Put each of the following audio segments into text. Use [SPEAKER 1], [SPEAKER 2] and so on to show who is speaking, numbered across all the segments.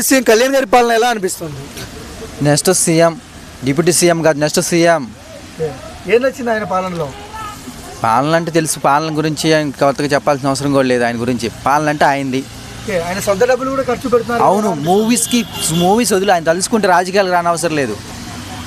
[SPEAKER 1] Deputy CM Kalyan గారి పాలన ఎలా అనిపిస్తుంది?
[SPEAKER 2] నెక్స్ట్ సీఎం, డిప్యూటీ సీఎం కాదు, నెక్స్ట్ సీఎం.
[SPEAKER 1] ఏం నచ్చింది ఆయన పాలనలో?
[SPEAKER 2] పాలన అంటే తెలుసు, పాలన గురించి కొత్తగా చెప్పాల్సిన అవసరం కూడా లేదు. ఆయన గురించి పాలన అంటే అయింది.
[SPEAKER 1] ఆయన సొంత డబ్బులు కూడా ఖర్చు పెడుతున్నారు.
[SPEAKER 2] అవును, మూవీస్ వదిలి ఆయన తలుసుకుంటే రాజకీయాలకు రానవసరం లేదు.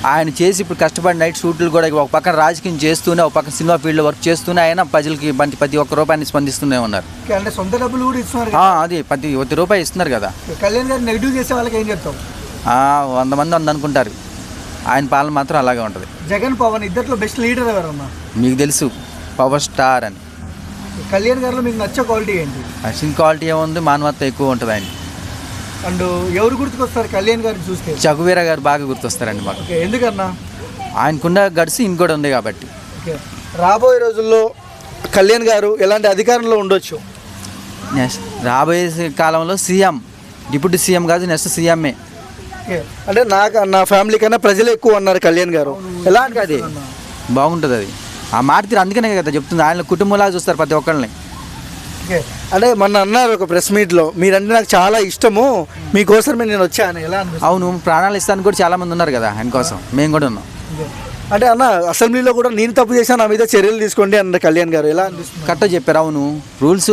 [SPEAKER 2] ఆయన చేసి ఇప్పుడు కష్టపడి నైట్ షూట్లు కూడా ఒక పక్కన రాజకీయం చేస్తూనే, ఒక పక్కన సినిమా ఫీల్డ్లో వర్క్ చేస్తూనే ఆయన ప్రజలకి ప్రతి ఒక్క రూపాయిని స్పందిస్తూనే ఉన్నారు.
[SPEAKER 1] అంటే సొంత డబ్బులు కూడా ఇస్తున్నారు.
[SPEAKER 2] అది ప్రతి రూపాయి ఇస్తున్నారు కదా.
[SPEAKER 1] కళ్యాణ్ గారు నెగిటివ్ చేసే వాళ్ళకి ఏం చెప్తాం?
[SPEAKER 2] 100 మంది అనుకుంటారు. ఆయన పాలన మాత్రం అలాగే ఉంటుంది.
[SPEAKER 1] జగన్ పవన్ ఇద్దరిలో బెస్ట్ లీడర్ ఎవరన్నా?
[SPEAKER 2] మీకు తెలుసు, పవర్ స్టార్ అని.
[SPEAKER 1] కళ్యాణ్ గారిలో మీకు నచ్చే క్వాలిటీ ఏంటి?
[SPEAKER 2] నచ్చిన క్వాలిటీ ఏముంది, మానవత్వం ఎక్కువ ఉంటుంది ఆయన.
[SPEAKER 1] అండ్ ఎవరు గుర్తుకొస్తారు కళ్యాణ్ గారిని చూస్తే?
[SPEAKER 2] చగువీర గారు బాగా గుర్తొస్తారండి మాకు.
[SPEAKER 1] ఎందుకన్నా?
[SPEAKER 2] ఆయనకున్న గడిసి ఇంకోటి ఉంది కాబట్టి.
[SPEAKER 1] రాబోయే రోజుల్లో కళ్యాణ్ గారు ఎలాంటి అధికారంలో ఉండొచ్చు?
[SPEAKER 2] నెక్స్ట్ రాబోయే కాలంలో సీఎం, డిప్యూటీ సీఎం కాదు, నెక్స్ట్ సీఎంఏ.
[SPEAKER 1] అంటే నా ఫ్యామిలీ కన్నా ప్రజలు ఎక్కువ అన్నారు కళ్యాణ్ గారు. ఎలా అంటే
[SPEAKER 2] అది బాగుంటుంది. అది ఆ మాట తీరు అందుకనే కదా చెప్తుంది. ఆయన కుటుంబంలా చూస్తారు ప్రతి ఒక్కరిని.
[SPEAKER 1] అంటే మొన్న అన్నారు ఒక ప్రెస్ మీట్లో, మీరంటే నాకు చాలా ఇష్టము, మీకోసమే నేను వచ్చాను. ఎలా అనిపిస్తుంది?
[SPEAKER 2] అవును, ప్రాణాలు ఇస్తానికి కూడా చాలా మంది ఉన్నారు కదా ఆయన కోసం. మేము కూడా ఉన్నాం.
[SPEAKER 1] అంటే అన్న అసెంబ్లీలో కూడా నేను తప్పు చేశాను, నా మీద చర్యలు తీసుకోండి అన్నారు కళ్యాణ్ గారు. ఎలా అనిపిస్తుంది?
[SPEAKER 2] కరెక్ట్గా చెప్పారు. అవును, రూల్స్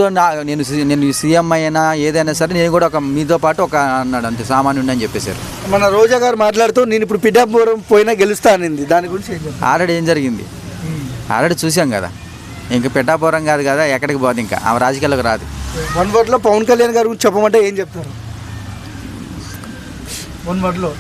[SPEAKER 2] నేను సీఎం అయినా ఏదైనా సరే నేను కూడా ఒక మీతో పాటు ఒక అన్నాడు, అంతే సామాన్యుడు అని చెప్పేశారు.
[SPEAKER 1] మన రోజా గారు మాట్లాడుతూ నేను ఇప్పుడు పిఠాపురం పోయినా గెలుస్తా అనింది. దాని గురించి
[SPEAKER 2] ఆల్రెడీ ఏం జరిగింది ఆల్రెడీ చూసాం కదా. ఇంకా పిఠాపురం కాదు కదా, ఎక్కడికి పోదు, ఇంకా ఆమె రాజకీయాలకు రాదు.
[SPEAKER 1] 1 వర్డ్లో పవన్ కళ్యాణ్ గారి గురించి చెప్పమంటే ఏం చెప్తారు? 1 వర్డ్లో